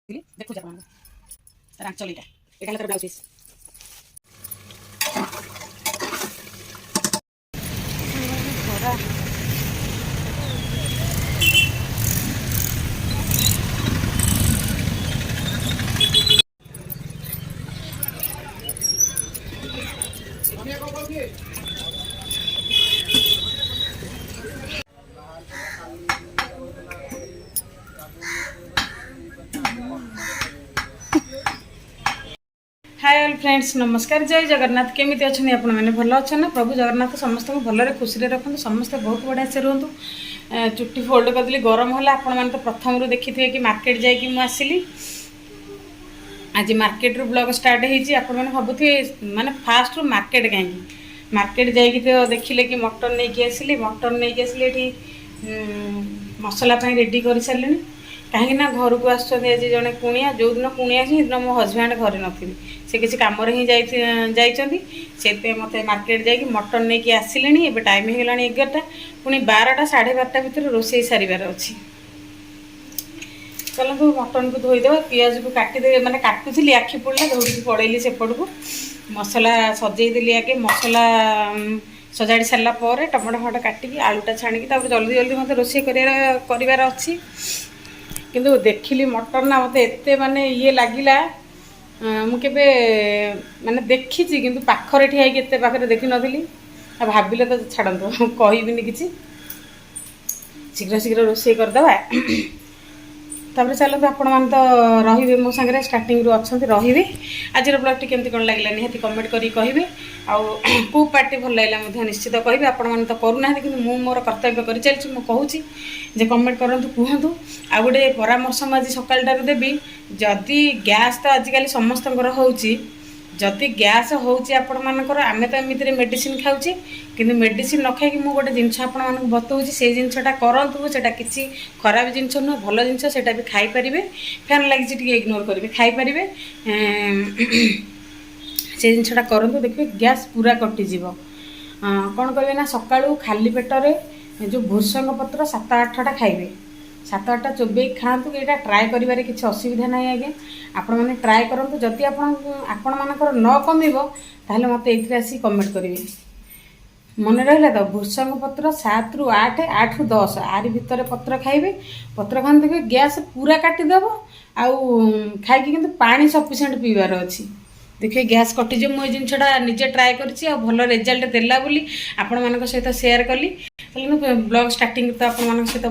ଦେଖୁଛି ଆପଣଙ୍କୁ ତାର ଆଞ୍ଚଳିଟା ଏଇଟା ହେଲା ତାର blouse piece. Hi all friends नमस्कार जय जगन्नाथ केमी अच्छा आपण मैंने भल अच्छा ना प्रभु जगन्नाथ समस्त को भलरे खुशी रखते समस्ते बहुत बढ़िया से रुहतु। चुट्टी फोल्ड करदेली गरम है आपण मैंने तो प्रथम रू देखी थे कि मार्केट जाकि मुझे आज मार्केट रू ब्लॉग स्टार्ट होती आपण मैंने भावुथे माने फास्ट रू मार्केट कहीं मार्केट जाकि तो देखिले कि मटन नहीं आसिली मटन नहीं आसिले ये मसला रेडी कर सारे कहीं घर को आज जड़े कुणिया जो दिन कुणिया से मो हजबैंड घर नी से किसी कम ही से मत मार्केट जाकि मटन नहीं आसिले एवं टाइम हो गला 11टा पुणी 12टा 12:30 भितर रोसे सारे अच्छी। चलतु मटन को धोईदेव पियाज को काटिदे मैंने काटुली आखि पड़ा दौड़ी पड़ेली सेपट को मसला सजेदेली आगे मसला सजाड़ी सारा टमाटो फमाटो काटिकी आलूटा छाणिकी जल्दी जल्दी मत रोसे करार अच्छी किंतु देखिली मटन ना मत एत माने ये लगिला मुझे माने देखी किंतु पाखरे ठिया एत पाखे देखी नी भाविले तो छाड़ू कहबिनी कि शीघ्र शीघ्र रोसे करदे तापर चलते आपण मैंने तो रे मो सागर स्टार्टिंग रू अच्छा रे आज ब्लॉग टी केमती कौन लगे निहाती कमेंट करी कहे आउ पार्टी भल लगे निश्चित कहे आपण मैंने तो करूना कि मोर कर्तव्य कर चलती मुझे कहूँ कमेंट करूँ कहतु आ गए परामर्श मुझे सकाल देवी जदि गैस तो आजिकल समस्त जदि गैस होची आपण मानकर आमे तो एमितिरे मेडिसिन खाऊचे किंतु मेडिसिन न खाई मु गोटे जिनस आपण मानक बतौची से जिनसटा करंतु सेटा किसी खराब जिनस न भल जिनस सेटा भी खाई परिबे फैन लागिची टिके इग्नोर करिवे खाई परिबे से जिनसटा करंतु देखिए गैस पूरा कटि जीवो। कौन करिवे ना सकाळू खाली पेटरे जो भृषंग पत्र 7-8टा खाइबे 7-8टा चोबे खातु यहाँ ट्राए करें किसी असुविधा ना आज्ञा आपण मैंने ट्राए करूँ जदि आपण मानकर न कमिबो ताहले मते एथिरे आसी कमेंट करेंगे मन रहा तो भृषंग पत्र 7 ରୁ 8 8 ରୁ 10 आरी भितर पत्र खाइबे पत्र खान देखिए गैस पूरा काटिदेव आउ खाई किंतु पानी सफिशिएंट पीबार अच्छी देखिए गैस कटिज मुझे जिनटा निजे ट्राए कर भल रिजल्ट देला बोली आपण मान सहित सेयार कली ब्लॉग स्टार्टिंग तो आपण मान सहित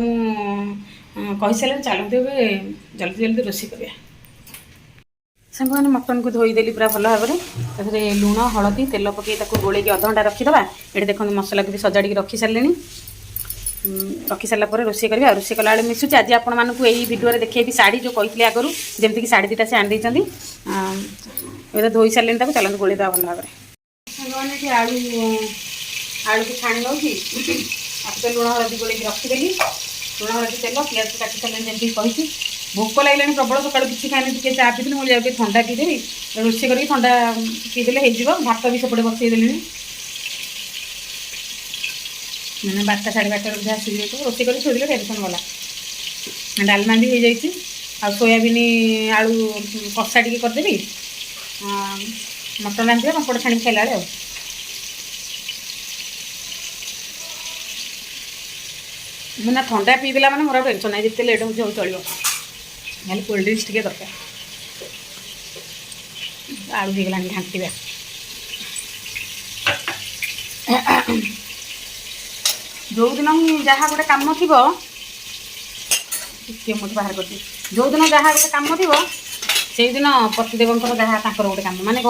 कही सारे चलते हुए जल्दी जल्दी रोषे करिया सांग मैंने मटन को धोईदेली पूरा भल भाव में लुण हलदी तेल पकई गोल अधघंटा रखीदे ये देखो मसला को भी सजाड़ी रखी सारे रखी सारापर रोषे करा रोषे कला मिशुची आज आपण मानक यही भिडियो देखिए शाढ़ी जो कहते आगु जमीक शाढ़ी दुटा से आनी ये धोई सारे चलते गोल देवा भल भाव में आलू आलू को छाणी नौ लुण हलदी गोल रखीदेली लुण हलदी तेल पियाज को काटी सारे जमी कही भोक लगे प्रबल सका किसी खाने टी चा पी मुझे जाए ठंडा पीदेवी रोषे कर ठंडा पीदे हो भात भी सेपटे बसईदेली मैंने 12टा 12:30 जहाँ सीधे रोषे कर छोड़े टेंशन गला डालमा भी हो जाए आ सोयाबीन आलू कषा टी करदेवी मटन आनी पापड़ छाणी खाला बेले मुझे ठंडा पीदेला मैंने मोर टेंशन ना जिते लेट हो चलो खाली कोल्ड ड्रिंक्स टे दरकार आलू हो गला घाटा जो दिन जहाँ गोटे कम थी मुझे बाहर कर जो दिन जहाँ गोटे कम थी से दिन पतिदेव जहाँ गोटे कम माने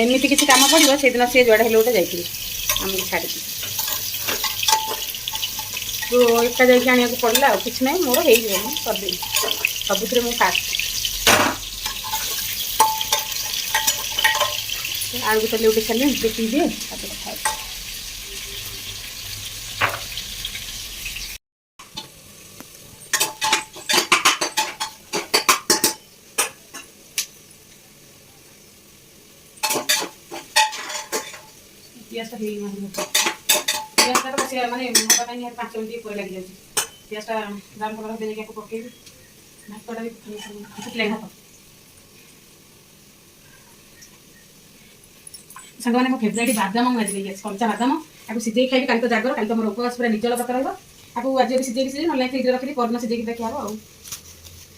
एमती किसी कम पड़ो से दिन सी जुआड़े गोटे जाइए आमको छाड़ी तो एका जाकि आने पड़ा कि ना मोर हो करदे सबुथ मुझे आलू तेल उठे सारे पी दिए कथा पियाज माने 5 मिनट लग जाए पियाज ब्राउन कलर दे पकड़ ଭାତଟା ବି ଫୁଟିଲାଣି ଭାତ। ସାଙ୍ଗମାନେ ମୋ ଫେଭରାଇଟ୍ ବାଦାମ ମୁଁ ଆଜି ନେଇକି ଆସିଛି, କଞ୍ଚା ବାଦାମ। ତାକୁ ସିଝେଇ ଖାଇବି, କାଲି ତ ଜାଗର, କାଲି ତ ମୋର ଉପବାସ ପୁରା ନିର୍ଜଳ ବ୍ରତ ରହିବ। ତାକୁ ଆଜି ଯଦି ସିଝେଇକି ନହେଲେ ଫ୍ରିଜରେ ରଖିଲି, ପରଦିନ ସିଝେଇକି ଦେଖିବା ହେବ ଆଉ।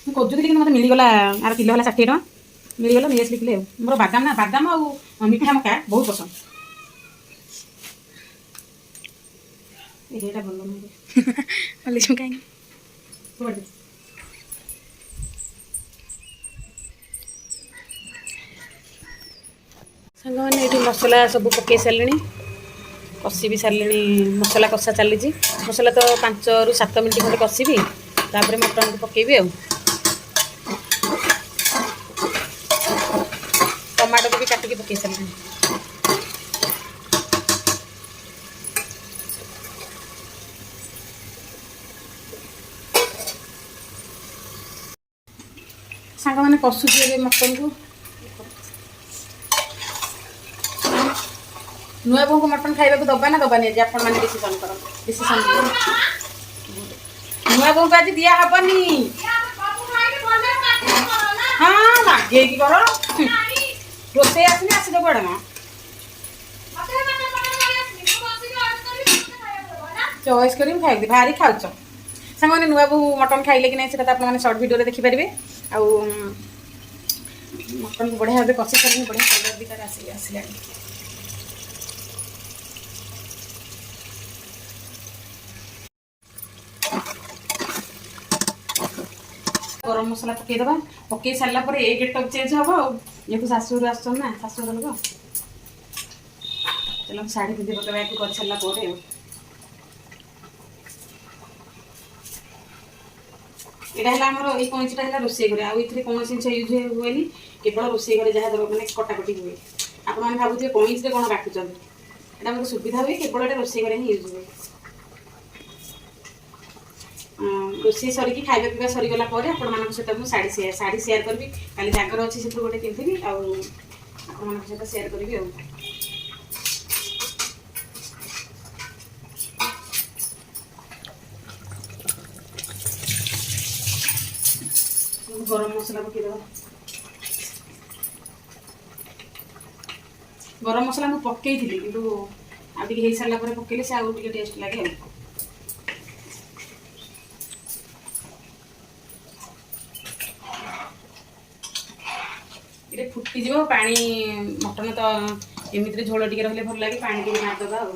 ମୁଁ ଖୋଜୁଥିଲି କିନ୍ତୁ ମୋତେ ମିଳିଗଲା, ଆର କିଲୋ ହେଲା 60 ଟଙ୍କା ମିଳିଗଲା, ନେଇ ଆସିଲି କିଲୋ ଆଉ। ମୋର ବାଦାମ ଆଉ ମିଠା ମକା ବହୁତ ପସନ୍ଦ। ଏଇଟା ଭଲ ନୁହେଁ କାହିଁକି ସାଙ୍ଗମାନେ ଏଇଠି ମସଲା ସବୁ ପକାଇ ସାରିଲିଣି, କଷି ବି ସାରିଲିଣି। ମସଲା କଷା ଚାଲିଛି। ମସଲା ତ 5 ରୁ 7 ମିନିଟ୍ ଖଣ୍ଡେ କଷିବି, ତାପରେ ମଟନକୁ ପକାଇବି ଆଉ। ଟମାଟୋକୁ ବି କାଟିକି ପକାଇ ସାରିଲିଣି। ସାଙ୍ଗମାନେ କଷୁଛି ଏବେ ମଟନକୁ। ନୂଆ ବୋଉଙ୍କୁ ମଟନ୍ ଖାଇବାକୁ ଦବା ନା ଦବାନି ଆଜି ଆପଣମାନେ ଡିସିସନ୍ କରନ୍ତୁ। ନୂଆ ବୋଉଙ୍କୁ ଆଜି ଦିଆ ହବନି। ହଁ ବାଗେଇକି କର। ରୋଷେଇ ଆସିନି, ଆସିଲେ କୁଆଡ଼େ ମ ଚଏସ୍ କରି ମୁଁ ଖାଇବି। ଭାରି ଖାଉଛ ସାଙ୍ଗମାନେ। ନୂଆ ବୋଉ ମଟନ୍ ଖାଇଲେ କି ନାହିଁ ସେଟା ତ ଆପଣମାନେ ସର୍ଟ ଭିଡ଼ିଓରେ ଦେଖିପାରିବେ। ଆଉ ମଟନ୍କୁ ବଢ଼ିଆ ଭାବେ କଷି ସାରିନି, ବଢ଼ିଆ କଲର୍ ବି ତାର ଆସିଲାଣି। ଗରମ ମସଲା ପକାଇଦେବା। ପକାଇ ସାରିଲା ପରେ ଏ ଗେଟଅପ୍ ଚେଞ୍ଜ ହେବ ଆଉ, ଯେହେତୁ ଶାଶୁଘରୁ ଆସୁଛନ୍ତି ନା, ଶାଶୁଘର ଲୋକ। ଚାଲ ଶାଢ଼ୀ ପିନ୍ଧି ପକାଇବା ୟାକୁ କରିସାରିଲା ପରେ ଆଉ। ଏଇଟା ହେଲା ଆମର, ଏଇ କଇଁଚିଟା ହେଲା ରୋଷେଇ ଘରେ। ଆଉ ଏଥିରେ କୌଣସି ଜିନିଷ ୟୁଜ୍ ହୁଏନି, କେବଳ ରୋଷେଇ ଘରେ ଯାହା ମାନେ କଟାକଟି ହୁଏ। ଆପଣମାନେ ଭାବୁଥିବେ କଇଁଚିରେ କ'ଣ କାଟୁଛନ୍ତି, ଏଇଟା ମୋତେ ସୁବିଧା ହୁଏ, କେବଳ ଏଇଟା ରୋଷେଇ ଘରେ ହିଁ ୟୁଜ୍ ହୁଏ। ରୋଷେଇ ସରିକି ଖାଇବା ପିଇବା ସରିଗଲା ପରେ ଆପଣମାନଙ୍କ ସହିତ ମୁଁ ଶାଢ଼ୀ ସେୟାର କରିବି। କାଲି ଜାଗର ଅଛି, ସେଥିରୁ ଗୋଟେ ପିନ୍ଧିବି, ଆଉ ଆପଣମାନଙ୍କ ସହିତ ସେୟାର କରିବି ଆଉ। ଗରମ ମସଲା ପକାଇଦେବା। ଗରମ ମସଲା ମୁଁ ପକାଇଥିଲି, କିନ୍ତୁ ଆଉ ଟିକେ ହେଇସାରିଲା ପରେ ପକାଇଲେ ସେ ଆଉ ଟିକେ ଟେଷ୍ଟ ଲାଗେ ଆଉ। ଏଇଟା ଫୁଟିଯିବ ପାଣି। ମଟନ ତ ଏମିତିରେ ଝୋଳ ଟିକେ ରହିଲେ ଭଲ ଲାଗେ, ପାଣି ଟିକେ ମାରିଦେବା ଆଉ।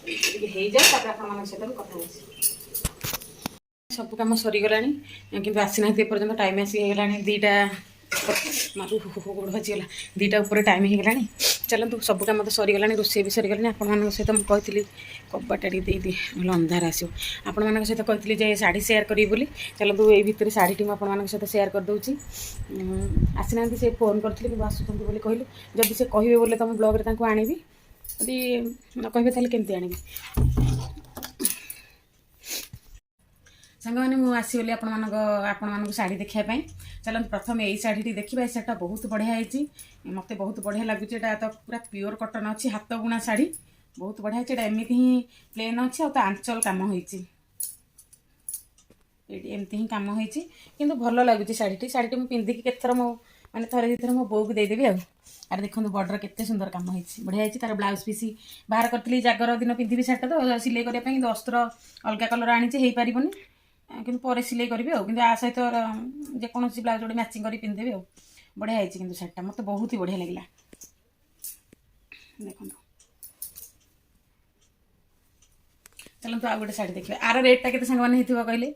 ଟିକେ ହେଇଯାଉ, ତାପରେ ଆପଣମାନଙ୍କ ସହିତ ବି କଥା ହେଉଛି। ସବୁ କାମ ସରିଗଲାଣି, କିନ୍ତୁ ଆସିନାହାନ୍ତି ଏପର୍ଯ୍ୟନ୍ତ। ଟାଇମ୍ ଆସି ହେଇଗଲାଣି 2ଟା, ଗୋଡ଼ ବାଜିଗଲା। 2ଟା ଉପରେ ଟାଇମ୍ ହେଇଗଲାଣି। ଚାଲନ୍ତୁ, ସବୁ କାମ ତ ସରିଗଲାଣି, ରୋଷେଇ ବି ସରିଗଲାଣି। ଆପଣମାନଙ୍କ ସହିତ ମୁଁ କହିଥିଲି କବାଟା ଟିକେ ଦେଇଦିଏ, ଭଲ ଅନ୍ଧାର ଆସିବ। ଆପଣମାନଙ୍କ ସହିତ କହିଥିଲି ଯେ ଶାଢ଼ୀ ସେୟାର କରିବି ବୋଲି। ଚାଲନ୍ତୁ, ଏଇ ଭିତରେ ଶାଢ଼ୀଟି ମୁଁ ଆପଣମାନଙ୍କ ସହିତ ସେୟାର କରିଦେଉଛି। ଆସିନାହାନ୍ତି, ସେ ଫୋନ୍ କରିଥିଲେ, କିନ୍ତୁ ଆସୁଛନ୍ତି ବୋଲି କହିଲେ। ଯଦି ସେ କହିବେ ବୋଲେ ତ ମୁଁ ବ୍ଲଗ୍ରେ ତାଙ୍କୁ ଆଣିବି, ଯଦି ନ କହିବେ ତାହେଲେ କେମିତି ଆଣିବି। ସାଙ୍ଗମାନେ ମୁଁ ଆସିଗଲି ଆପଣମାନଙ୍କୁ ଶାଢ଼ୀ ଦେଖିବା ପାଇଁ। ଚାଲନ୍ତୁ ପ୍ରଥମେ ଏଇ ଶାଢ଼ୀଟି ଦେଖିବା। ଏ ଶାଢ଼ୀଟା ବହୁତ ବଢ଼ିଆ ହେଇଛି, ମୋତେ ବହୁତ ବଢ଼ିଆ ଲାଗୁଛି। ଏଇଟା ତ ପୁରା ପିଓର କଟନ୍ ଅଛି, ହାତ ବୁଣା ଶାଢ଼ୀ, ବହୁତ ବଢ଼ିଆ ହେଇଛି। ଏଇଟା ଏମିତି ହିଁ ପ୍ଲେନ୍ ଅଛି, ଆଉ ତା ଆଞ୍ଚଲ କାମ ହେଇଛି। ଏଇଠି ଏମିତି ହିଁ କାମ ହେଇଛି, କିନ୍ତୁ ଭଲ ଲାଗୁଛି ଶାଢ଼ୀଟି। ଶାଢ଼ୀଟି ମୁଁ ପିନ୍ଧିକି କେତେଥର ମାନେ ଥରେ ଦୁଇଥର ମୋ ବୋଉକୁ ଦେଇଦେବି ଆଉ। ଆରେ ଦେଖନ୍ତୁ ବର୍ଡ଼ର କେତେ ସୁନ୍ଦର କାମ ହେଇଛି, ବଢ଼ିଆ ହେଇଛି। ତାର ବ୍ଲାଉଜ୍ ପିସ୍ ବାହାର କରିଥିଲି, ଜାଗର ଦିନ ପିନ୍ଧିବି ଶାଢ଼ୀଟା ତ ସିଲେଇ କରିବା ପାଇଁ, କିନ୍ତୁ ଅସ୍ତ୍ର ଅଲଗା କଲର୍ ଆଣିଛି, ହେଇପାରିବନି, କିନ୍ତୁ ପରେ ସିଲେଇ କରିବି ଆଉ। କିନ୍ତୁ ଆ ସହିତ ଯେକୌଣସି ବ୍ଲାଉଜ୍ ଗୋଟେ ମ୍ୟାଚିଂ କରି ପିନ୍ଧିଦେବି ଆଉ। ବଢ଼ିଆ ହେଇଛି କିନ୍ତୁ ଶାଢ଼ୀଟା, ମୋତେ ବହୁତ ହି ବଢ଼ିଆ ଲାଗିଲା। ଦେଖନ୍ତୁ, ଚାଲନ୍ତୁ ଆଉ ଗୋଟେ ଶାଢ଼ୀ ଦେଖିବା। ଆର ରେଟ୍ଟା କେତେ ସାଙ୍ଗମାନେ ହେଇଥିବ କହିଲେ?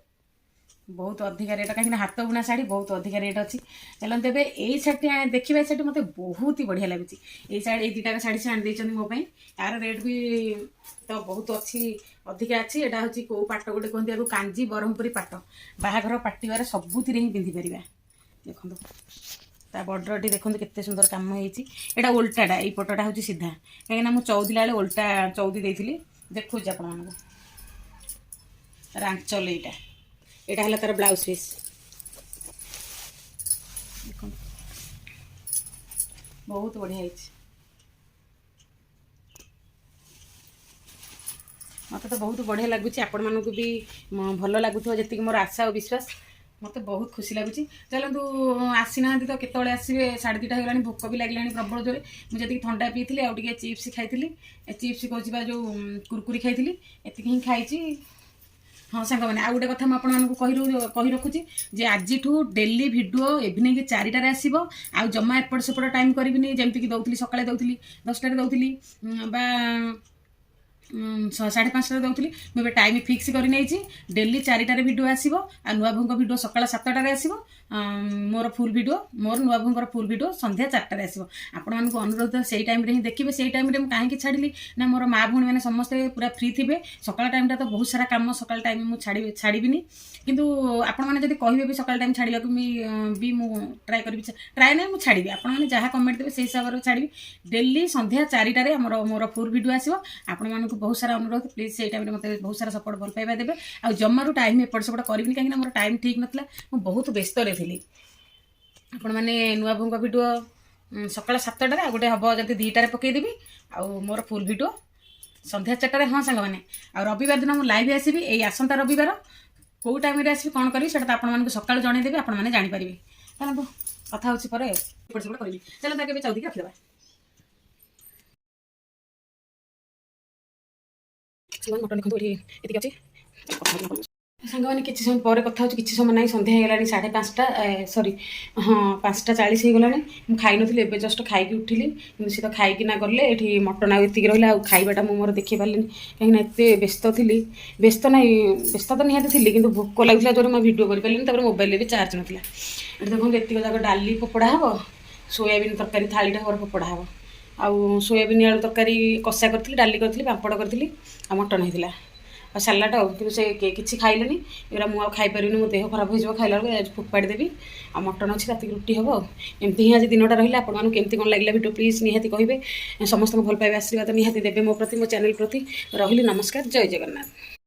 ବହୁତ ଅଧିକା ରେଟ୍, କାହିଁକିନା ହାତ ବୁଣା ଶାଢ଼ୀ ବହୁତ ଅଧିକା ରେଟ୍ ଅଛି। ଚାଲନ୍ତୁ ଏବେ ଏଇ ଶାଢ଼ୀଟି ଦେଖିବା। ଏ ଶାଢ଼ୀ ମୋତେ ବହୁତ ହି ବଢ଼ିଆ ଲାଗୁଛି। ଏଇ 2ଟାକ ଶାଢ଼ୀ ସେ ଆଣିଦେଇଛନ୍ତି ମୋ ପାଇଁ। ତାର ରେଟ୍ ବି ତ ବହୁତ ଅଛି, ଅଧିକା ଅଛି। ଏଇଟା ହେଉଛି କେଉଁ ପାଟ ଗୋଟେ କୁହନ୍ତି, ଆକୁ କାଞ୍ଜି ବ୍ରହ୍ମପୁରୀ ପାଟ। ବାହାଘର ପାଟିବାରେ ସବୁଥିରେ ହିଁ ପିନ୍ଧିପାରିବା। ଦେଖନ୍ତୁ ତା ବର୍ଡ଼ରଟି ଦେଖନ୍ତୁ କେତେ ସୁନ୍ଦର କାମ ହେଇଛି। ଏଇଟା ଓଲଟାଟା, ଏଇ ପଟଟା ହେଉଛି ସିଧା, କାହିଁକିନା ମୁଁ ଚଉଦିଲା ବେଳେ ଓଲଟା ଚଉଦି ଦେଇଥିଲି। ଦେଖୁଛି ଆପଣମାନଙ୍କୁ, ତାର ଆଞ୍ଚଲ ଏଇଟା ହେଲା ତାର ବ୍ଲାଉଜ୍ ପିସ୍। ଦେଖନ୍ତୁ ବହୁତ ବଢ଼ିଆ ହେଇଛି। ମୋତେ ତ ବହୁତ ବଢ଼ିଆ ଲାଗୁଛି, ଆପଣମାନଙ୍କୁ ବି ଭଲ ଲାଗୁଥିବ ଯେତିକି ମୋର ଆଶା ଆଉ ବିଶ୍ୱାସ। ମୋତେ ବହୁତ ଖୁସି ଲାଗୁଛି। ଚାଲନ୍ତୁ, ଆସିନାହାନ୍ତି ତ କେତେବେଳେ ଆସିବେ, 2:30 ହେଇଗଲାଣି, ଭୋକ ବି ଲାଗିଲାଣି ପ୍ରବଳ ଜୋରେ। ମୁଁ ଯେତିକି ଥଣ୍ଡା ପିଇଥିଲି ଆଉ ଟିକେ ଚିପ୍ସ ଖାଇଥିଲି, ଚିପ୍ସ କହୁଛି ବା ଯେଉଁ କୁରକୁରି ଖାଇଥିଲି, ଏତିକି ହିଁ ଖାଇଛି। ହଁ ସାଙ୍ଗମାନେ, ଆଉ ଗୋଟେ କଥା ମୁଁ ଆପଣମାନଙ୍କୁ କହି ରଖୁଛି ଯେ ଆଜିଠୁ ଡେଲି ଭିଡ଼ିଓ ଇଭିନିଂ 4ଟାରେ ଆସିବ। ଆଉ ଜମା ଏପଟ ସେପଟ ଟାଇମ୍ କରିବିନି, ଯେମିତିକି ଦେଉଥିଲି ସକାଳେ ଦେଉଥିଲି 10ଟାରେ ଦେଉଥିଲି ବା 5:30ରେ ଦେଉଥିଲି। ମୁଁ ଏବେ ଟାଇମ୍ ଫିକ୍ସ କରି ନେଇଛି, ଡେଲି 4ଟାରେ ଭିଡ଼ିଓ ଆସିବ। ଆଉ ନୂଆ ବୋହୂଙ୍କ ଭିଡ଼ିଓ ସକାଳ 7ଟାରେ ଆସିବ। ମୋର ଫୁଲ୍ ଭିଡ଼ିଓ, ମୋର ନୂଆ ବୋହୂଙ୍କର ଫୁଲ୍ ଭିଡ଼ିଓ ସନ୍ଧ୍ୟା 4ଟାରେ ଆସିବ। ଆପଣମାନଙ୍କୁ ଅନୁରୋଧ, ସେଇ ଟାଇମ୍ରେ ହିଁ ଦେଖିବେ। ସେଇ ଟାଇମ୍ରେ ମୁଁ କାହିଁକି ଛାଡ଼ିଲି ନା, ମୋର ମା ଭଉଣୀମାନେ ସମସ୍ତେ ପୁରା ଫ୍ରି ଥିବେ। ସକାଳ ଟାଇମ୍ଟା ତ ବହୁତ ସାରା କାମ, ସକାଳ ଟାଇମ୍ ମୁଁ ଛାଡ଼ିବିନି। କିନ୍ତୁ ଆପଣମାନେ ଯଦି କହିବେ ବି ସକାଳ ଟାଇମ୍ ଛାଡ଼ିବାକୁ ବି ମୁଁ ଟ୍ରାଏ କରିବି। ଟ୍ରାଏ ନାହିଁ, ମୁଁ ଛାଡ଼ିବି। ଆପଣମାନେ ଯାହା କମେଣ୍ଟ ଦେବେ ସେଇ ହିସାବରେ ଛାଡ଼ିବି। ଡେଲି ସନ୍ଧ୍ୟା 4ଟାରେ ମୋର ଫୁଲ୍ ଭିଡ଼ିଓ ଆସିବ। ଆପଣମାନଙ୍କୁ ବହୁତ ସାରା ଅନୁରୋଧ, ପ୍ଲିଜ୍ ସେଇ ଟାଇମ୍ରେ ମୋତେ ବହୁତ ସାରା ସପୋର୍ଟ ଭଲ ପାଇବା ଦେବେ। ଆଉ ଜମାରୁ ଟାଇମ୍ ଏପଟ ସେପଟ କରିବିନି, କାହିଁକିନା ମୋର ଟାଇମ୍ ଠିକ୍ ନଥିଲା, ମୁଁ ବହୁତ ବ୍ୟସ୍ତରେ ଥିଲି। ଆପଣମାନେ ନୂଆ ବୋହୂଙ୍କ ଭିଡ଼ିଓ ସକାଳ 7ଟାରେ, ଆଉ ଗୋଟେ ହେବ ଯଦି 2ଟାରେ ପକାଇଦେବି। ଆଉ ମୋର ଫୁଲ୍ ଭିଡ଼ିଓ ସନ୍ଧ୍ୟା 4ଟାରେ। ହଁ ସାଙ୍ଗମାନେ, ଆଉ ରବିବାର ଦିନ ମୁଁ ଲାଇଭ୍ ଆସିବି। ଏଇ ଆସନ୍ତା ରବିବାର କେଉଁ ଟାଇମ୍ରେ ଆସିବି, କ'ଣ କରିବି, ସେଇଟା ତ ଆପଣମାନଙ୍କୁ ସକାଳୁ ଜଣାଇଦେବି, ଆପଣମାନେ ଜାଣିପାରିବେ। ଚାଲନ୍ତୁ, କଥା ହେଉଛି ପରେ ଏପଟ ସେପଟ କରିବି। ଚାଲନ୍ତୁ ଆগে ଚଉଦିକି ରଖିଦେବା। ମଟନ ଦେଖନ୍ତୁ ଏଠି ଏତିକି ଅଛି। ସାଙ୍ଗମାନେ କିଛି ସମୟ ପରେ କଥା ହେଉଛି, କିଛି ସମୟ ନାହିଁ, ସନ୍ଧ୍ୟା ହେଇଗଲାଣି 5:30, ସରି ହଁ 5:40 ହେଇଗଲାଣି। ମୁଁ ଖାଇନଥିଲି, ଏବେ ଜଷ୍ଟ ଖାଇକି ଉଠିଲି। କିନ୍ତୁ ସେ ତ ଖାଇକିନା ଗଲେ, ଏଠି ମଟନ୍ ଆଉ ଏତିକି ରହିଲା। ଆଉ ଖାଇବାଟା ମୁଁ ମୋର ଦେଖେଇ ପାରିଲିନି, କାହିଁକିନା ଏତେ ବ୍ୟସ୍ତ ଥିଲି। ବ୍ୟସ୍ତ ନାହିଁ, ବ୍ୟସ୍ତ ତ ନିହାତି ଥିଲି, କିନ୍ତୁ ଭୋକ ଲାଗୁଥିଲା ଜୋରେ, ମୁଁ ଭିଡ଼ିଓ କରିପାରିଲିନି। ତାପରେ ମୋବାଇଲରେ ବି ଚାର୍ଜ ନଥିଲା। ଏଠି ଦେଖନ୍ତୁ ଏତିକି ଯାକ ଡାଲି ଫୋପଡ଼ା ହେବ, ସୋୟାବିନ୍ ତରକାରୀ ଥାଳିଟା ଘର ଫୋପଡ଼ା ହେବ। ଆଉ ସୋୟାବିନ୍ ଆଳୁ ତରକାରୀ କଷା କରିଥିଲି, ଡାଲି କରିଥିଲି, ପାମ୍ପଡ଼ କରିଥିଲି, ଆଉ ମଟନ୍ ହେଇଥିଲା, ଆଉ ସାଲାଡ଼। ଆଉ କିନ୍ତୁ ସେ କିଛି ଖାଇଲେନି। ଏଗୁଡ଼ା ମୁଁ ଆଉ ଖାଇପାରିବିନି, ମୋ ଦେହ ଖରାପ ହେଇଯିବ ଖାଇଲା ବେଳକୁ, ଫୋପାଡ଼ି ଦେବି। ଆଉ ମଟନ୍ ଅଛି, ରାତିକି ରୁଟି ହେବ। ଆଉ ଏମିତି ହିଁ ଆଜି ଦିନଟା ରହିଲା। ଆପଣମାନଙ୍କୁ କେମିତି କ'ଣ ଲାଗିଲା ଭିଡ଼ିଓ, ପ୍ଲିଜ୍ ନିହାତି କହିବେ। ସମସ୍ତଙ୍କୁ ଭଲ ପାଇବା, ଆଶୀର୍ବାଦ ନିହାତି ଦେବେ ମୋ ପ୍ରତି, ମୋ ଚ୍ୟାନେଲ୍ ପ୍ରତି। ରହିଲି, ନମସ୍କାର, ଜୟ ଜଗନ୍ନାଥ।